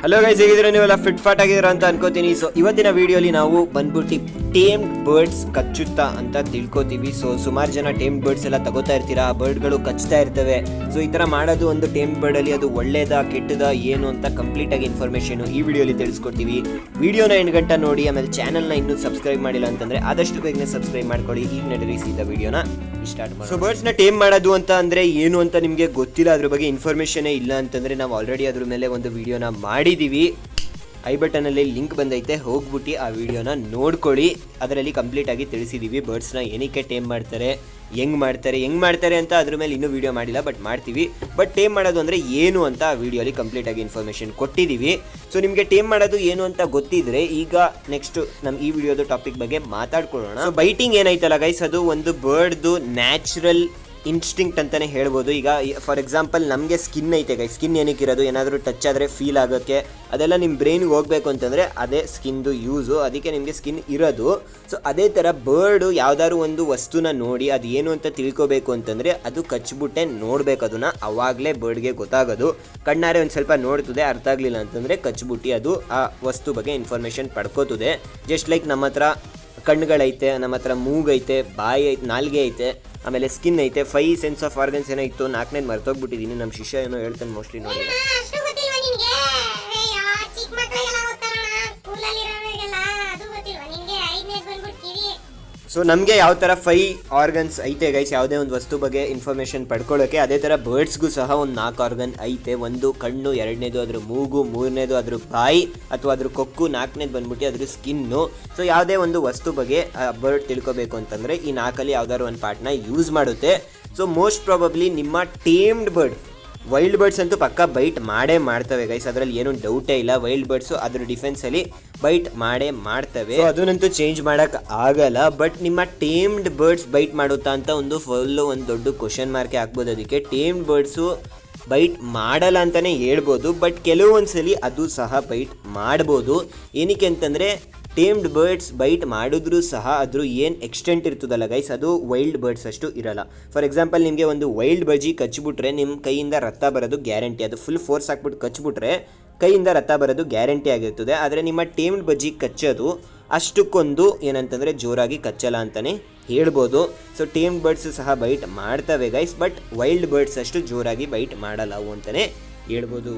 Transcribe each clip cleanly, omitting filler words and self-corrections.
Hello guys, ಹೇಗಿದ್ದೀರಾ? ನೀವೆಲ್ಲ fit ಫಾಟ್ ಆಗಿದ್ದೀರಾ ಅಂತ ಅನ್ಕೋತೀನಿ. ಸೊ ಇವತ್ತಿನ ವಿಡಿಯೋಲಿ ನಾವು ಬಂದ್ಬಿಟ್ಟು ಟೇಮ್ಡ್ ಬರ್ಡ್ಸ್ ಕಚ್ಚುತ್ತಾ ಅಂತ ತಿಳ್ಕೊತೀವಿ. ಸೊ ಸುಮಾರು ಜನ ಟೇಮ್ಡ್ ಬರ್ಡ್ಸ್ ಎಲ್ಲ ತಗೋತಾ ಇರ್ತೀರಾ, ಆ ಬರ್ಡ್ಗಳು ಕಚ್ತಾ ಇರ್ತವೆ. ಸೊ ಈ ಥರ ಮಾಡೋದು ಒಂದು ಟೇಮ್ಡ್ ಬರ್ಡಲ್ಲಿ ಅದು ಒಳ್ಳೇದಾ ಕೆಟ್ಟದಾ ಏನು ಅಂತ ಕಂಪ್ಲೀಟಾಗಿ ಇನ್ಫಾರ್ಮೇಷನ್ ಈ ವಿಡಿಯೋಲಿ ತಿಳಿಸ್ಕೊಡ್ತೀವಿ. ವಿಡಿಯೋನ ಎಂಡ್ಗಂಟ ನೋಡಿ, ಆಮೇಲೆ ಚಾನಲ್ನ ಇನ್ನೂ ಸಬ್ಸ್ಕ್ರೈಬ್ ಮಾಡಿಲ್ಲ ಅಂತಂದರೆ ಆದಷ್ಟು ಬೇಗನೆ ಸಬ್ಸ್ಕ್ರೈಬ್ ಮಾಡ್ಕೊಳ್ಳಿ. ಈಗ ನಡೆಸಿದ ವಿಡಿಯೋನ ಸ್ಟಾರ್ಟ್ ಮಾಡಿ. ಸೊ ಬರ್ಡ್ಸ್ನ ಟೇಮ್ ಮಾಡೋದು ಅಂತ ಅಂದರೆ ಏನು ಅಂತ ನಿಮಗೆ ಗೊತ್ತಿಲ್ಲ, ಅದ್ರ ಬಗ್ಗೆ ಇನ್ಫಾರ್ಮೇಷನೇ ಇಲ್ಲ ಅಂತಂದರೆ ನಾವು ಆಲ್ರೆಡಿ ಅದ್ರ ಮೇಲೆ ಒಂದು ವಿಡಿಯೋನ ಮಾಡಿದ್ದೀವಿ. ಐ ಬಟನಲ್ಲಿ ಲಿಂಕ್ ಬಂದೈತೆ, ಹೋಗ್ಬಿಟ್ಟು ಆ ವಿಡಿಯೋನ ನೋಡ್ಕೊಳ್ಳಿ. ಅದರಲ್ಲಿ ಕಂಪ್ಲೀಟಾಗಿ ತಿಳಿಸಿದ್ದೀವಿ ಬರ್ಡ್ಸ್ನ ಏನಕ್ಕೆ ಟೇಮ್ ಮಾಡ್ತಾರೆ, ಹೆಂಗೆ ಮಾಡ್ತಾರೆ ಅಂತ ಅದ್ರ ಮೇಲೆ ಇನ್ನೂ ವಿಡಿಯೋ ಮಾಡಿಲ್ಲ, ಬಟ್ ಮಾಡ್ತೀವಿ. ಬಟ್ ಟೇಮ್ ಮಾಡೋದು ಅಂದರೆ ಏನು ಅಂತ ಆ ವಿಡಿಯೋಲಿ ಕಂಪ್ಲೀಟಾಗಿ ಇನ್ಫಾರ್ಮೇಷನ್ ಕೊಟ್ಟಿದ್ದೀವಿ. ಸೊ ನಿಮಗೆ ಟೇಮ್ ಮಾಡೋದು ಏನು ಅಂತ ಗೊತ್ತಿದ್ರೆ ಈಗ ನೆಕ್ಸ್ಟ್ ನಮ್ಮ ಈ ವಿಡಿಯೋದ ಟಾಪಿಕ್ ಬಗ್ಗೆ ಮಾತಾಡ್ಕೊಳ್ಳೋಣ. ಸೊ ಬೈಟಿಂಗ್ ಏನೈತಲ್ಲ ಗೈಸ್, ಅದು ಒಂದು ಬರ್ಡ್ದು ನ್ಯಾಚುರಲ್ ಇನ್ಸ್ಟಿಂಕ್ಟ್ ಅಂತಲೇ ಹೇಳ್ಬೋದು. ಈಗ ಫಾರ್ ಎಕ್ಸಾಂಪಲ್ ನಮಗೆ ಸ್ಕಿನ್ ಐತೆ ಗೈ, ಸ್ಕಿನ್ ಏನಕ್ಕಿರೋದು, ಏನಾದರೂ ಟಚ್ ಆದರೆ ಫೀಲ್ ಆಗೋಕ್ಕೆ, ಅದೆಲ್ಲ ನಿಮ್ಮ ಬ್ರೈನ್ಗೆ ಹೋಗಬೇಕು ಅಂತಂದರೆ ಅದೇ ಸ್ಕಿನ್ದು ಯೂಸು, ಅದಕ್ಕೆ ನಿಮಗೆ ಸ್ಕಿನ್ ಇರೋದು. ಸೊ ಅದೇ ಥರ ಬರ್ಡು ಯಾವ್ದಾದ್ರು ಒಂದು ವಸ್ತುನ ನೋಡಿ ಅದು ಏನು ಅಂತ ತಿಳ್ಕೊಬೇಕು ಅಂತಂದರೆ ಅದು ಕಚ್ಬಿಟ್ಟೆ ನೋಡ್ಬೇಕು, ಅದನ್ನು ಅವಾಗಲೇ ಬರ್ಡ್ಗೆ ಗೊತ್ತಾಗೋದು. ಕಣ್ಣಾರೆ ಒಂದು ಸ್ವಲ್ಪ ನೋಡ್ತದೆ, ಅರ್ಥ ಆಗಲಿಲ್ಲ ಅಂತಂದರೆ ಕಚ್ಬಿಟ್ಟು ಅದು ಆ ವಸ್ತು ಬಗ್ಗೆ ಇನ್ಫಾರ್ಮೇಷನ್ ಪಡ್ಕೋತದೆ. ಜಸ್ಟ್ ಲೈಕ್ ನಮ್ಮ ಹತ್ರ ಕಣ್ಣುಗಳೈತೆ, ನಮ್ಮ ಹತ್ರ ಮೂಗೈತೆ, ಬಾಯಿ ಐತೆ, ನಾಲ್ಗೆ ಐತೆ, ಆಮೇಲೆ ಸ್ಕಿನ್ ಐತೆ, 5 ಸೆನ್ಸ್ ಆಫ್ ಆರ್ಗನ್ಸ್ ಏನೋ ಇತ್ತು, 4ನೇದು ಮರ್ತೋಗ್ಬಿಟ್ಟಿದ್ದೀನಿ. ನಮ್ಮ ಶಿಷ್ಯ ಏನೋ ಹೇಳ್ತಾನೆ ಮೋಸ್ಟ್ಲಿ ನೋಡಿ. ಸೊ ನಮಗೆ ಯಾವ ಥರ 5 ಆರ್ಗನ್ಸ್ ಐತೆ ಗೈಸ್, ಯಾವುದೇ ಒಂದು ವಸ್ತು ಬಗ್ಗೆ ಇನ್ಫಾರ್ಮೇಷನ್ ಪಡ್ಕೊಳ್ಳೋಕ್ಕೆ, ಅದೇ ಥರ ಬರ್ಡ್ಸ್ಗೂ ಸಹ ಒಂದು 4 ಆರ್ಗನ್ ಐತೆ. ಒಂದು ಕಣ್ಣು, 2ನೇದು ಅದ್ರ ಮೂಗು, 3ನೇದು ಅದ್ರ ಬಾಯಿ ಅಥವಾ ಅದ್ರ ಕೊಕ್ಕು, 4ನೇದು ಬಂದ್ಬಿಟ್ಟು ಅದ್ರ ಸ್ಕಿನ್ನು. ಸೊ ಯಾವುದೇ ಒಂದು ವಸ್ತು ಬಗ್ಗೆ ಬರ್ಡ್ ತಿಳ್ಕೊಬೇಕು ಅಂತಂದರೆ ಈ 4ಅಲ್ಲಿ ಯಾವ್ದಾದ್ರು ಒಂದು ಪಾರ್ಟ್ನ ಯೂಸ್ ಮಾಡುತ್ತೆ. ಸೊ ಮೋಸ್ಟ್ ಪ್ರಾಬಬ್ಲಿ ನಿಮ್ಮ ಟೇಮ್ಡ್ ಬರ್ಡ್, ವೈಲ್ಡ್ ಬರ್ಡ್ಸ್ ಅಂತೂ ಪಕ್ಕ ಬೈಟ್ ಮಾಡೇ ಮಾಡ್ತವೆ ಗೈಸ್, ಅದರಲ್ಲಿ ಏನೂ ಡೌಟೇ ಇಲ್ಲ. ವೈಲ್ಡ್ ಬರ್ಡ್ಸು ಅದ್ರ ಡಿಫೆನ್ಸಲ್ಲಿ ಬೈಟ್ ಮಾಡೇ ಮಾಡ್ತವೆ, ಅದನ್ನಂತೂ ಚೇಂಜ್ ಮಾಡೋಕ್ಕೆ ಆಗಲ್ಲ. ಬಟ್ ನಿಮ್ಮ ಟೇಮ್ಡ್ ಬರ್ಡ್ಸ್ ಬೈಟ್ ಮಾಡುತ್ತಾ ಅಂತ ಒಂದು ದೊಡ್ಡ ಕ್ವಶನ್ ಮಾರ್ಕೆ ಹಾಕ್ಬೋದು. ಅದಕ್ಕೆ ಟೇಮ್ಡ್ ಬರ್ಡ್ಸು ಬೈಟ್ ಮಾಡಲ್ಲ ಅಂತಲೇ ಹೇಳ್ಬೋದು, ಬಟ್ ಕೆಲವೊಂದ್ಸಲಿ ಅದು ಸಹ ಬೈಟ್ ಮಾಡ್ಬೋದು. ಏನಕ್ಕೆ ಅಂತಂದರೆ ಟೇಮ್ಡ್ ಬರ್ಡ್ಸ್ ಬೈಟ್ ಮಾಡಿದ್ರೂ ಸಹ ಅದ್ರ ಏನು ಎಕ್ಸ್ಟೆಂಟ್ ಇರ್ತದಲ್ಲ ಗೈಸ್, ಅದು ವೈಲ್ಡ್ ಬರ್ಡ್ಸ್ ಅಷ್ಟು ಇರಲ್ಲ. ಫಾರ್ ಎಕ್ಸಾಂಪಲ್ ನಿಮಗೆ ಒಂದು ವೈಲ್ಡ್ ಬಜ್ಜಿ ಕಚ್ಚಿಬಿಟ್ರೆ ನಿಮ್ಮ ಕೈಯಿಂದ ರಕ್ತ ಬರೋದು ಗ್ಯಾರಂಟಿ. ಅದು ಫುಲ್ ಫೋರ್ಸ್ ಹಾಕ್ಬಿಟ್ಟು ಕಚ್ಚಿಬಿಟ್ರೆ ಕೈಯಿಂದ ರಕ್ತ ಬರೋದು ಗ್ಯಾರಂಟಿ ಆಗಿರ್ತದೆ. ಆದರೆ ನಿಮ್ಮ ಟೇಮ್ಡ್ ಬಜ್ಜಿ ಕಚ್ಚೋದು ಅಷ್ಟಕ್ಕೊಂದು ಏನಂತಂದರೆ ಜೋರಾಗಿ ಕಚ್ಚಲ್ಲ ಅಂತಲೇ ಹೇಳ್ಬೋದು. ಸೊ ಟೇಮ್ಡ್ ಬರ್ಡ್ಸ್ ಸಹ ಬೈಟ್ ಮಾಡ್ತವೆ ಗೈಸ್, ಬಟ್ ವೈಲ್ಡ್ ಬರ್ಡ್ಸ್ ಅಷ್ಟು ಜೋರಾಗಿ ಬೈಟ್ ಮಾಡಲ್ಲ ಅಂತಲೇ ಹೇಳ್ಬೋದು.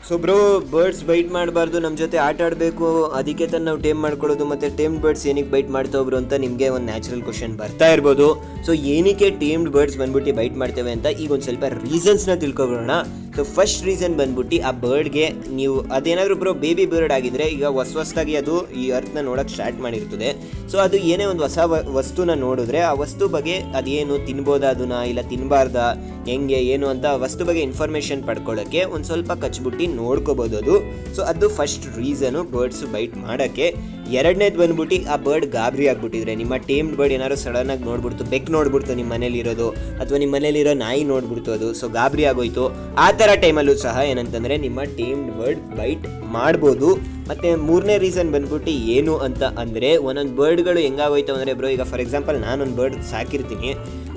ಸೊ ಬ್ರೋ, ಬರ್ಡ್ಸ್ ಬೈಟ್ ಮಾಡಬಾರ್ದು, ನಮ್ಮ ಜೊತೆ ಆಟ ಆಡಬೇಕು, ಅದಕ್ಕೆ ತಾನು ನಾವು ಟೇಮ್ ಮಾಡ್ಕೊಳ್ಳೋದು, ಮತ್ತು ಟೇಮ್ಡ್ ಬರ್ಡ್ಸ್ ಏನಕ್ಕೆ ಬೈಟ್ ಮಾಡ್ತಾವ್ರು ಅಂತ ನಿಮಗೆ ಒಂದು ನ್ಯಾಚುರಲ್ ಕ್ವಶನ್ ಬರ್ತಾ ಇರ್ಬೋದು. ಸೊ ಏನಕ್ಕೆ ಟೇಮ್ಡ್ ಬರ್ಡ್ಸ್ ಬಂದ್ಬಿಟ್ಟು ಬೈಟ್ ಮಾಡ್ತೇವೆ ಅಂತ ಈಗ ಒಂದು ಸ್ವಲ್ಪ ರೀಸನ್ಸ್ನ ತಿಳ್ಕೊಬೋಣ. ಸೊ ಫಸ್ಟ್ ರೀಸನ್ ಬಂದ್ಬಿಟ್ಟು ಆ ಬರ್ಡ್ಗೆ, ನೀವು ಅದೇನಾದರೂ ಬ್ರೋ ಬೇಬಿ ಬರ್ಡ್ ಆಗಿದ್ರೆ ಈಗ ಹೊಸದಾಗಿ ಅದು ಈ ಅರ್ಥನ ನೋಡೋಕ್ಕೆ ಸ್ಟಾರ್ಟ್ ಮಾಡಿರ್ತದೆ. ಸೊ ಅದು ಏನೇ ಒಂದು ಹೊಸ ವಸ್ತುನ ನೋಡಿದ್ರೆ ಆ ವಸ್ತು ಬಗ್ಗೆ ಅದೇನು ತಿನ್ಬೋದಾ, ಅದನ್ನ ಇಲ್ಲ ತಿನ್ನಬಾರ್ದಾ, ಹೆಂಗೆ ಏನು ಅಂತ ವಸ್ತು ಬಗ್ಗೆ ಇನ್ಫಾರ್ಮೇಷನ್ ಪಡ್ಕೊಳ್ಳೋಕ್ಕೆ ಒಂದು ಸ್ವಲ್ಪ ಕಚ್ಬಿಟ್ಟು ನೋಡ್ಕೋಬೋದು ಅದು. ಸೊ ಅದು ಫಸ್ಟ್ ರೀಸನು ಬರ್ಡ್ಸು ಬೈಟ್ ಮಾಡೋಕ್ಕೆ. 2ನೇದು ಬಂದ್ಬಿಟ್ಟು ಆ ಬರ್ಡ್ ಗಾಬರಿ ಆಗಿಬಿಟ್ಟಿದ್ರೆ, ನಿಮ್ಮ ಟೇಮ್ಡ್ ಬರ್ಡ್ ಏನಾದ್ರು ಸಡನ್ನಾಗಿ ನೋಡ್ಬಿಡ್ತು, ಬೆಕ್ ನೋಡ್ಬಿಡ್ತು ನಿಮ್ಮ ಮನೇಲಿರೋದು, ಅಥವಾ ನಿಮ್ಮ ಮನೇಲಿರೋ ನಾಯಿ ನೋಡ್ಬಿಡ್ತು ಅದು, ಸೊ ಗಾಬರಿ ಆಗೋಯ್ತು. ಆ ಥರ ಟೈಮಲ್ಲೂ ಸಹ ಏನಂತಂದರೆ ನಿಮ್ಮ ಟೇಮ್ಡ್ ಬರ್ಡ್ ಬೈಟ್ ಮಾಡ್ಬೋದು. ಮತ್ತು 3ನೇ ರೀಸನ್ ಬಂದ್ಬಿಟ್ಟು ಏನು ಅಂತ ಅಂದರೆ, ಒಂದೊಂದು ಬರ್ಡ್ಗಳು ಹೆಂಗಾಗೋಯ್ತು ಅಂದರೆ ಬ್ರೋ, ಈಗ ಫಾರ್ ಎಕ್ಸಾಂಪಲ್ ನಾನೊಂದು ಬರ್ಡ್ ಸಾಕಿರ್ತೀನಿ.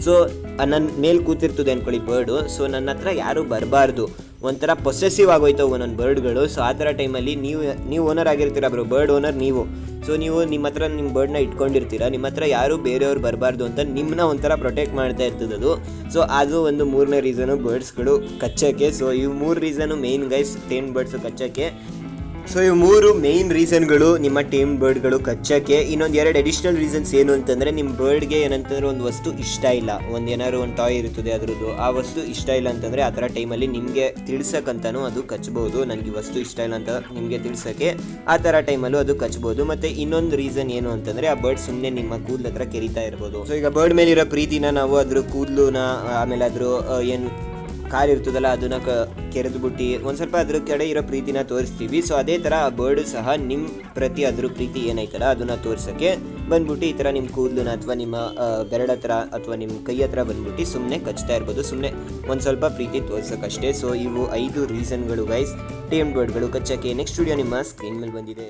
ಸೊ ನನ್ನ ಮೇಲೆ ಕೂತಿರ್ತದೆ ಅಂದ್ಕೊಳ್ಳಿ ಬರ್ಡು, ಸೊ ನನ್ನ ಹತ್ರ ಯಾರೂ ಬರಬಾರ್ದು, ಒಂಥರ ಪೊಸೆಸಿವ್ ಆಗೋಯ್ತು ಒಂದೊಂದು ಬರ್ಡ್ಗಳು. ಸೊ ಆ ಥರ ಟೈಮಲ್ಲಿ ನೀವು ಓನರ್ ಆಗಿರ್ತೀರ ಬ್ರೋ, ಬರ್ಡ್ ಓನರ್ ನೀವು. ಸೊ ನೀವು ನಿಮ್ಮ ಹತ್ರ ನಿಮ್ಮ ಬರ್ಡ್ನ ಇಟ್ಕೊಂಡಿರ್ತೀರ, ನಿಮ್ಮ ಹತ್ರ ಯಾರು ಬೇರೆಯವ್ರು ಬರಬಾರ್ದು ಅಂತ ನಿಮ್ಮನ್ನ ಒಂಥರ ಪ್ರೊಟೆಕ್ಟ್ ಮಾಡ್ತಾ ಇರ್ತದೆ ಅದು. ಸೊ ಅದು ಒಂದು 3ನೇ ರೀಸನು ಬರ್ಡ್ಸ್ಗಳು ಕಚ್ಚೋಕ್ಕೆ. ಸೊ ಇವು 3 reason main guys tamed birds ಕಚ್ಚೋಕ್ಕೆ. ಸೊ ಇವು 3 ಮೇಯ್ನ್ ರೀಸನ್ಗಳು ನಿಮ್ಮ ಟೇಮ್ಡ್ ಬರ್ಡ್ಗಳು ಕಚ್ಚೋಕ್ಕೆ. ಇನ್ನೊಂದು 2 ಅಡಿಷ್ನಲ್ ರೀಸನ್ಸ್ ಏನು ಅಂತಂದರೆ, ನಿಮ್ಮ ಬರ್ಡ್ಗೆ ಏನಂತಂದರೆ ಒಂದು ವಸ್ತು ಇಷ್ಟ ಇಲ್ಲ, ಏನಾದ್ರು ಒಂದು ಟಾಯ್ ಇರ್ತದೆ ಅದರದ್ದು, ಆ ವಸ್ತು ಇಷ್ಟ ಇಲ್ಲ ಅಂತಂದರೆ ಆ ಥರ ಟೈಮಲ್ಲಿ ನಿಮಗೆ ತಿಳ್ಸಕ್ಕಂತನೂ ಅದು ಕಚ್ಬೋದು. ನನಗೆ ಈ ವಸ್ತು ಇಷ್ಟ ಇಲ್ಲ ಅಂತ ನಿಮಗೆ ತಿಳ್ಸೋಕ್ಕೆ ಆ ಥರ ಟೈಮಲ್ಲೂ ಅದು ಕಚ್ಬೋದು. ಮತ್ತು ಇನ್ನೊಂದು ರೀಸನ್ ಏನು ಅಂತಂದರೆ, ಆ ಬರ್ಡ್ ಸುಮ್ಮನೆ ನಿಮ್ಮ ಕೂದಲು ಹತ್ರ ಕೆರಿತಾ ಇರ್ಬೋದು. ಸೊ ಈಗ ಬರ್ಡ್ ಮೇಲಿರೋ ಪ್ರೀತಿನ ನಾವು ಅದ್ರ ಕೂದಲುನ, ಆಮೇಲೆ ಅದ್ರ ಏನು ಕಾಲು ಇರ್ತದಲ್ಲ ಅದನ್ನ ಕೆರೆದ್ಬಿಟ್ಟು ಒಂದು ಸ್ವಲ್ಪ ಅದ್ರ ಕಡೆ ಇರೋ ಪ್ರೀತಿನ ತೋರಿಸ್ತೀವಿ. ಸೊ ಅದೇ ಥರ ಆ ಬರ್ಡು ಸಹ ನಿಮ್ಮ ಪ್ರತಿ ಅದ್ರ ಪ್ರೀತಿ ಏನೈತಲ್ಲ ಅದನ್ನು ತೋರ್ಸೋಕ್ಕೆ ಬಂದ್ಬಿಟ್ಟು ಈ ಥರ ನಿಮ್ಮ ಕೂದಲನ್ನ ಅಥವಾ ನಿಮ್ಮ ಬೆರಳ ಹತ್ರ ಅಥವಾ ನಿಮ್ಮ ಕೈ ಹತ್ರ ಬಂದ್ಬಿಟ್ಟು ಸುಮ್ಮನೆ ಕಚ್ತಾ ಇರ್ಬೋದು, ಸುಮ್ಮನೆ ಒಂದು ಸ್ವಲ್ಪ ಪ್ರೀತಿ ತೋರ್ಸೋಕ್ಕಷ್ಟೇ. ಸೊ ಇವು 5 ರೀಸನ್ಗಳು ಗೈಸ್ ಟೇಮ್ಡ್ ಬರ್ಡ್ಗಳು ಕಚ್ಚೋಕ್ಕೆ. ನೆಕ್ಸ್ಟ್ ವಿಡಿಯೋ ನಿಮ್ಮ ಸ್ಕ್ರೀನ್ ಮೇಲೆ ಬಂದಿದೆ.